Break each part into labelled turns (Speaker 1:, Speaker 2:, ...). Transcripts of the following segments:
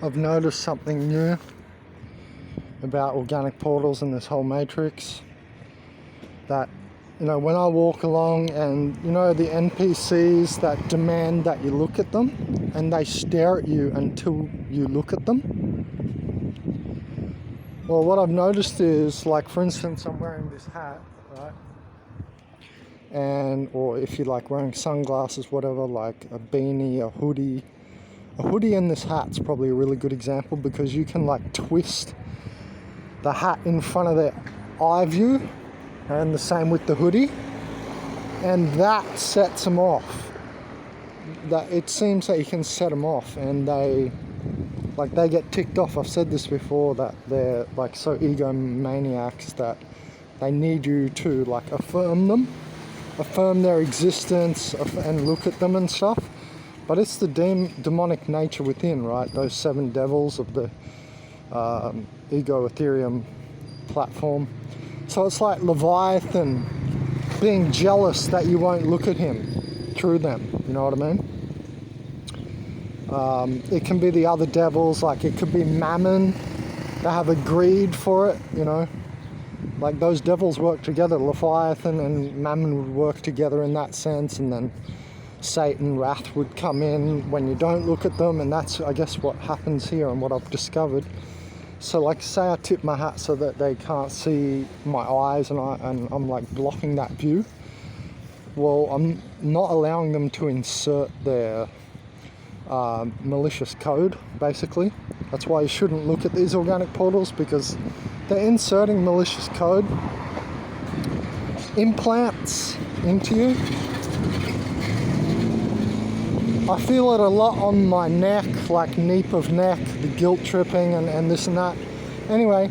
Speaker 1: I've noticed something new about organic portals and this whole matrix. That, you know, when I walk along and, you know, the NPCs that demand that you look at them and they stare at you until you look at them. Well, what I've noticed is, like, for instance, I'm wearing this hat, right? And, or if you like wearing sunglasses, whatever, like a beanie, a hoodie. A hoodie and this hat's probably a really good example because you can like twist the hat in front of their eye view, and the same with the hoodie, and that sets them off. That it seems that you can set them off, and they get ticked off. I've said this before, that they're like so egomaniacs that they need you to like affirm their existence, and look at them and stuff. But it's the demonic nature within, right? Those 7 devils of the Ego Ethereum platform. So it's like Leviathan being jealous that you won't look at him through them, you know what I mean? It can be the other devils, like it could be Mammon. They have a greed for it, you know? Like those devils work together. Leviathan and Mammon would work together in that sense, and then Satan, wrath would come in when you don't look at them, and that's, I guess, what happens here and what I've discovered. So like, say I tip my hat so that they can't see my eyes, and I'm like blocking that view. Well, I'm not allowing them to insert their malicious code, basically. That's why you shouldn't look at these organic portals, because they're inserting malicious code, implants into you. I feel it a lot on my neck, like nape of neck, the guilt tripping and this and that. Anyway,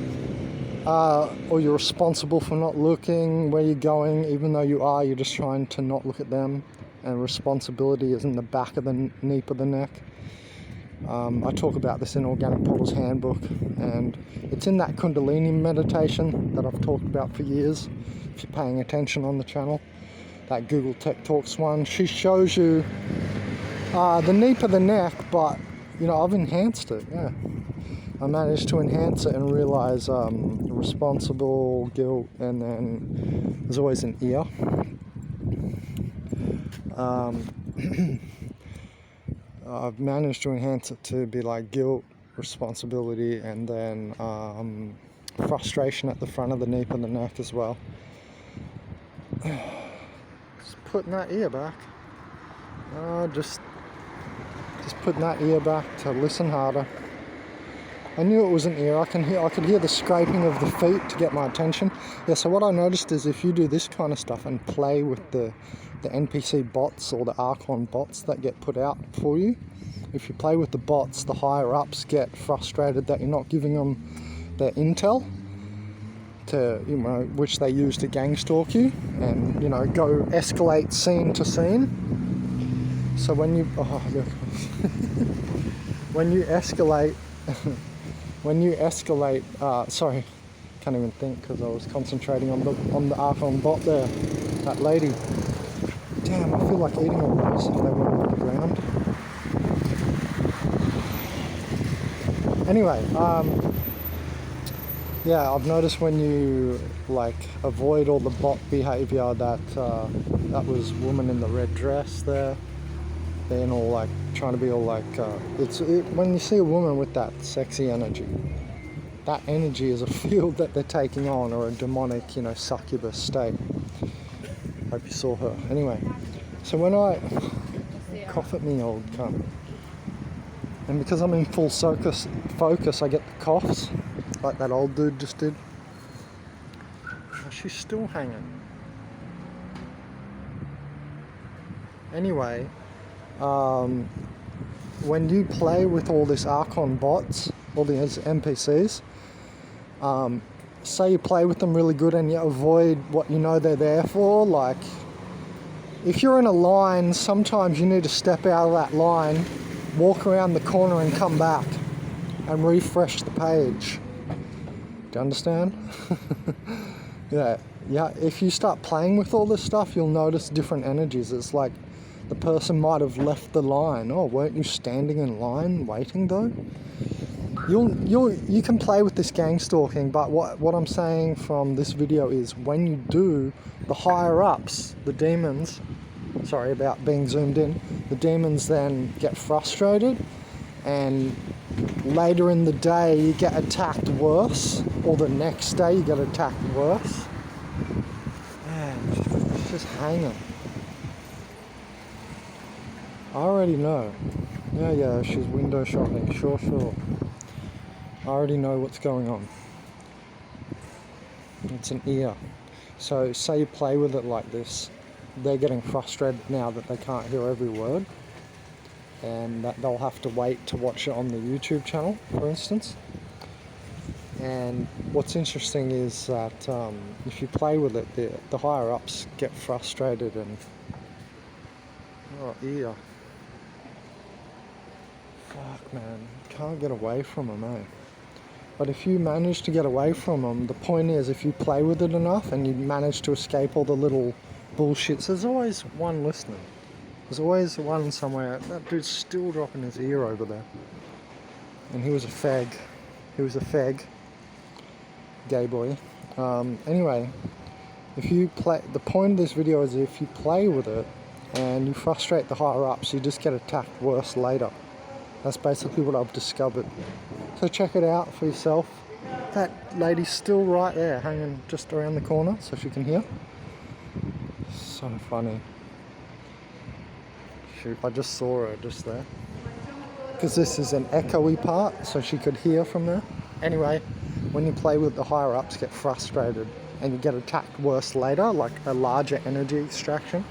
Speaker 1: or you're responsible for not looking where you're going, even though you're just trying to not look at them, and responsibility is in the back of the nape of the neck. I talk about this in Organic Portals Handbook, and it's in that Kundalini meditation that I've talked about for years, if you're paying attention on the channel, that Google Tech Talks one. She shows you the nape of the neck, but you know, I've enhanced it. Yeah, I managed to enhance it and realize responsible, guilt, and then there's always an ear. I've managed to enhance it to be like guilt, responsibility, and then frustration at the front of the nape of the neck as well. Just putting that ear back. Just putting that ear back to listen harder. I knew it was an ear. I could hear the scraping of the feet to get my attention. Yeah, so what I noticed is if you do this kind of stuff and play with the NPC bots or the Archon bots that get put out for you, if you play with the bots, the higher ups get frustrated that you're not giving them their intel, to, you know, which they use to gang stalk you and, you know, go escalate scene to scene. So when you when you escalate, sorry, can't even think because I was concentrating on the Archon bot there, that lady. Damn, I feel like eating all those if they were on the ground. Anyway, yeah, I've noticed when you like avoid all the bot behavior, that was woman in the red dress there. Being all like, trying to be all like, when you see a woman with that sexy energy, that energy is a field that they're taking on, or a demonic, you know, succubus state. Hope you saw her. Anyway, so when I cough at me, old cunt, and because I'm in full focus, I get the coughs, like that old dude just did. Oh, she's still hanging. Anyway, when you play with all this Archon bots, all these NPCs, say you play with them really good and you avoid what you know they're there for, like if you're in a line, sometimes you need to step out of that line, walk around the corner and come back and refresh the page. Do you understand? Yeah, if you start playing with all this stuff, you'll notice different energies. It's like the person might have left the line. Oh, weren't you standing in line waiting though? You can play with this gang stalking, but what I'm saying from this video is when you do, the higher ups, the demons, sorry about being zoomed in, the demons then get frustrated, and later in the day you get attacked worse, or the next day you get attacked worse. Man, it's just hanging. I already know. Yeah, she's window shopping, sure. I already know what's going on. It's an ear. So say you play with it like this, they're getting frustrated now that they can't hear every word, and that they'll have to wait to watch it on the YouTube channel, for instance. And what's interesting is that if you play with it, the higher ups get frustrated and... Oh, ear. Fuck, man. Can't get away from them, eh? But if you manage to get away from them, the point is, if you play with it enough and you manage to escape all the little bullshits, there's always one listening. There's always one somewhere. That dude's still dropping his ear over there. And he was a fag. Gay boy. Anyway, if you play... The point of this video is if you play with it and you frustrate the higher ups, you just get attacked worse later. That's basically what I've discovered. So check it out for yourself. That lady's still right there, hanging just around the corner so she can hear. So funny. Shoot, I just saw her just there. Because this is an echoey part, so she could hear from there. Anyway, when you play with the higher ups, get frustrated and you get attacked worse later, like a larger energy extraction.